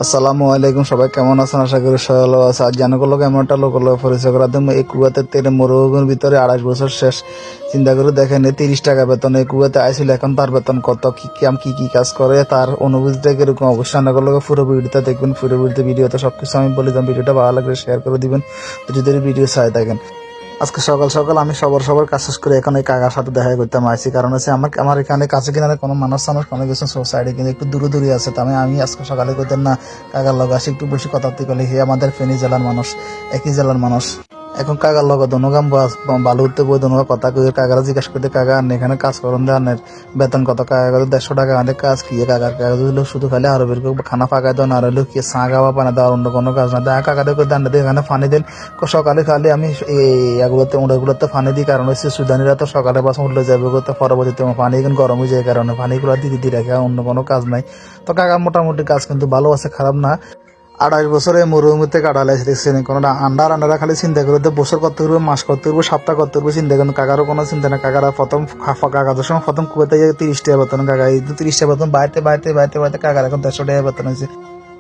আসসালামু আলাইকুম, সবাই কেমন আছেন? আশা করি সবাই ভালো আছে। আজ জানা করলো এমন একটা লোক পরিচয় করা দেবো। এই কুয়াতে তেরে মরুভূমির ভিতরে 28 বছর শেষ। চিন্তা করে দেখেন, 30 টাকা বেতন এই কুয়াতে আইছিল, এখন তার বেতন কত, কি কাজ করে, তার অনুভূতিটা কিরকম, অবশ্যই রান্না করলো পুরো ভিডিওটা দেখবেন। পুরো ভিডিওতে সবকিছু আমি বলে দিলাম। ভিডিওটা ভালো লাগলে শেয়ার করে দিবেন যদি ভিডিও চাই থাকেন। আজকে সকাল সকাল আমি সবার কাজ শেষ করে এখন এই কাকার সাথে দেখা করতে আসছি। কারণ হচ্ছে আমার এখানে কাছে কিনারে কোনো মানুষ কোনো কিছু সাইডে কিন্তু একটু দূরে আছে। আমি আজকে সকালে করতেন না কাকার লগে আসি একটু বেশি কথা বলে। হে আমাদের ফেনী জেলার মানুষ, একই জেলার মানুষ। এখন কাকার লগে দনুগাম বালু উঠতে বই দনুগা কথা কই কাকারা জিজ্ঞাসা করতে, কাকা আনে এখানে কাজ করেন দেনের বেতন কত? কাকা 150 টাকা আনে কাজ কি? কাকার কাগজ হলো শুধু খালি আরো বের খানা ফাঁকাই দেন, আর হলো কি চা খাওয়া পানা দেওয়ার অন্য কোনো কাজ না। দেখা কাকাদের করে দান্ডা দিয়ে এখানে ফানি দেন। সকালে খালি আমি এগুলোতে উড়াগুলোতে ফানি দিই। কারণ হচ্ছে সুদানিরা তো সকালে বাস উঠলে যাবে করতে, পরবর্তীতে পানি এখন গরম হয়ে যায়, কারণে পানিগুলো দিদি রাখে, অন্য কোনো কাজ নাই। তো কাকার মোটামুটি কাজ কিন্তু ভালো আছে, খারাপ না। 28 বছরে মরুভূমিতে কাটালে দেখছেন, কোনো আন্ডারা খালি চিন্তা করতে বছর করতে পারবো, মাস করতে পারবো, সপ্তাহ করতে পারবো, চিন্তা করেন। কাকারও কোনো চিন্তা না। কাকারা কাকাদের সময় প্রথম কুয়াতে 30 টাকা বেতন, কাকা এই 30 টাকা বেতন বাইতে কাকার এখন 150 টাকা বেতন হয়েছে।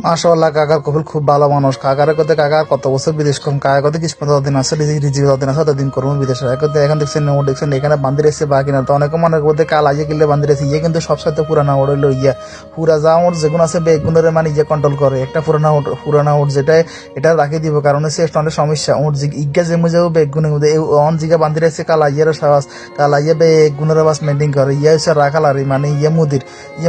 মাশাআল্লাহ, কাকার কপিল খুব ভালো মানুষ। কাকার কথা কাকা কত বছর বিদেশ করুন, কাকার কথা কিছু 15 দিন আছে, যতদিন আছে ততদিন করবো বিদেশে। এখন দেখছেন এখানে বান্ধি রেখেছে বাকি না। তো অনেকে মনে করতে কাল আইয়ে গেলে বান্ধি রেখেছে, ইয়ে কিন্তু সবসাথে পুরানা ওর হইলো পুরা যা ওর যেগুলো আছে বেগুনের মানে ইয়ে কন্ট্রোল করে। একটা পুরানা ওর যেটা এটা রাখি দিব, কারণ হচ্ছে অনেক সমস্যা ওর ইজ্ঞা যেমন যাবো বেগুনের মধ্যে অন জিগা বান্ধি রেখেছে কাল আইয়ের সাহস, কাল আইয়ে বেগুনের বাস মেনটেন করে। ইয়ে হচ্ছে রাখাল আর মানে ইয়ে মুদির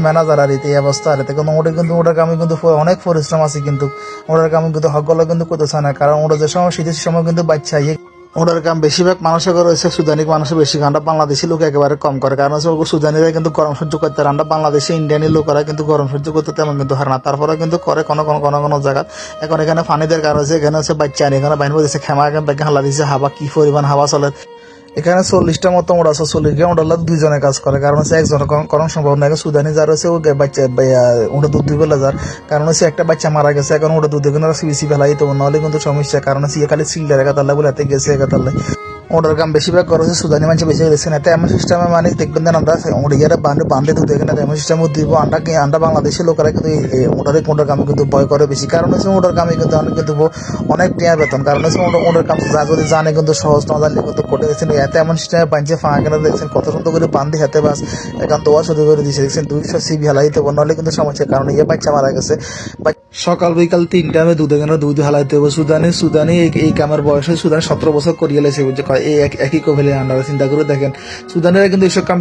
ম্যানেজার আর এই অবস্থা। আর এতে ওটা কিন্তু ওটার কামে কিন্তু অনেক পরিশ্রম আছে, কিন্তু ওটার কাম কিন্তু হকগুলো কিন্তু করতেছে না। কারণ ওটা যে সময় শীতের সময় কিন্তু বাচ্চা ওটার কাম বেশিরভাগ মানুষের রয়েছে সুদানিক মানুষের বেশি, কারণ বাংলাদেশি লোক একেবারে কম করে। কারণ হচ্ছে সুদানিরা কিন্তু গরম সহ্য করতে, আমরা বাংলাদেশি ইন্ডিয়ানি লোকেরা কিন্তু গরম সহ্য করতে তেমন কিন্তু হার না। তারপরে কিন্তু করে কোনো জায়গা। এখন এখানে পানিদের কারণ হচ্ছে এখানে হচ্ছে বাচ্চা আনি, এখানে বাইন দিচ্ছে খেমা ব্যাগে হালা দিচ্ছে, হাওয়া কি পরিমাণ হাওয়া চলে। এখানে 40টা মতো ওরা আছে, 40 ওটা দুইজনে কাজ করে। কারণ হচ্ছে একজনের করার সম্ভব না। সুদানি যার হচ্ছে ও বাচ্চা ওটা দুধ দুই বেলা যার, কারণ হচ্ছে একটা বাচ্চা মারা গেছে। এখন ওটা দুধ এখানে সিবিসি ফেলাই তো নাহলে কিন্তু সমস্যা। কারণ হচ্ছে খালি সিলডার একাতাল্লা বলে এতে গেছে একাতাল্লা ওটার কাম বেশিরভাগ করা হচ্ছে সুদানি মানুষ বেশি গেছে না। এমন সিস্টেমে মানে দেখবেন না আমরা ওড়িয়ারা বান্ধে দুধ এখানে এমন সিস্টেম দিব। আন্ডা বাংলাদেশের লোকেরা কিন্তু ওটার কামে কিন্তু ভয় করে বেশি। কারণ হচ্ছে ওটার কামে কিন্তু অনেক টিয়া বেতন। কারণ হচ্ছে ওটার কাম যা যদি জানে কিন্তু সহজ না জানলে কিন্তু কোটে দেখছেন এতে এমন সিস্টেমে বাঁধছে ফাঁকা কেনা দেখছেন কত সুন্দর করে বান্ধি হাতে বাস এখন দোয়া শুরু করে দিয়েছে দেখছেন 200 সিবি হালাইতে হবে, নাহলে কিন্তু সমস্যা। কারণ বাচ্চা মারা গেছে। সকাল বিকাল 3 টাইমে দুধ এখানে দুধ হালাইতে হবে। সুদানি এই কামের বয়সে সুদানি 17 বছর করিয়ে লেছে বুঝছে এই একই কভেলে আন্ডারা। চিন্তা করে দেখেন, সুদানিরা কিন্তু এইসব কাম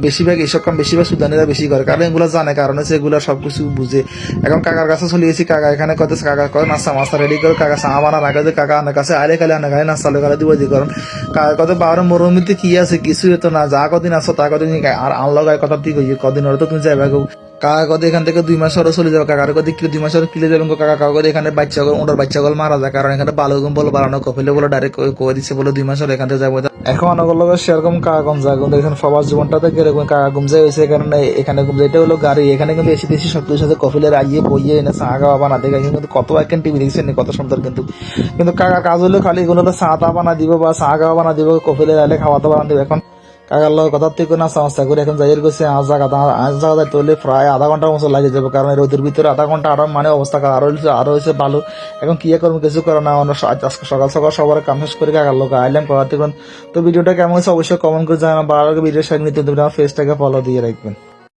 বেশিরভাগ সুদানিরা বেশি করে, কারণ এগুলো জানে। কারণ হচ্ছে এগুলো সবকিছু বুঝে। এখন কাকার কাছে চলে গেছি, কাকা এখানে কত কাকা করে নাস্তা মাস্তা রেডি করে, কাকা চা বানার আগে যে কাকা আনার কাছে আলে খালি আনে খাই নাস্তা লেখালে দিব যে করেন। কাকা কত বারো মরুমিতে কি আছে কিছু তো না, যা কদিন আসো তা কদিন আর আনলগায় কথা ঠিক হয়েছে কদিন ওরা তো তুমি যাবে। কাকা কদি এখান থেকে 2 মাস ওরা চলে যাবে, কাকার কদি 2 মাস ওরা কিলে যাবেন। কাকা কদি এখানে ওনার বাচ্চাগুলো মারা যায়, কারণ এখানে বালুগম বলে বাড়ানো কপিলে বলে ডাইরেক্ট করে দিচ্ছে বলে 2 মাস ওরা এখান থেকে যাবো। এখন অনেক সেরকম কাকা গম যায় কিন্তু এখানে সবার জীবনটাতে কিরকম কাকা গুম যায় হয়েছে। এখানে গুম এটা হলো গাড়ি, এখানে কিন্তু এসে দেশি সব সাথে কফিলের আইয়ে বইয়ে এনে চা খাওয়া বানা দেখে কিন্তু কত এখন টিভি দেখছেন কত সুন্দর। কিন্তু কাকা কাজ হলো খালি এগুলো চা টা বানা দিব বা চা খাওয়া বানা দিব, কফিলের আইলে খাওয়া তো বানা দিব। এখন কাকার লোক কথা থেকে না সমস্যা করে এখন যাই গেছে আজ জায়গা তৈলে প্রায় আধা ঘন্টার মতো লাগে যাবে। কারণ রোদের ভিতরে আধা ঘন্টা আরো মানে অবস্থা আরো হয়েছে ভালো। এখন কি করবো কিছু করে না, আজকে সকাল সকাল সবার কাম শেষ করে কাকার লোক আইলাম করাতে। তো ভিডিওটা কেমন হয়েছে অবশ্যই কমেন্ট করে জানাবেন। ভিডিও শেয়ার নিতে ফেসটাকে ফলো দিয়ে রাখবেন।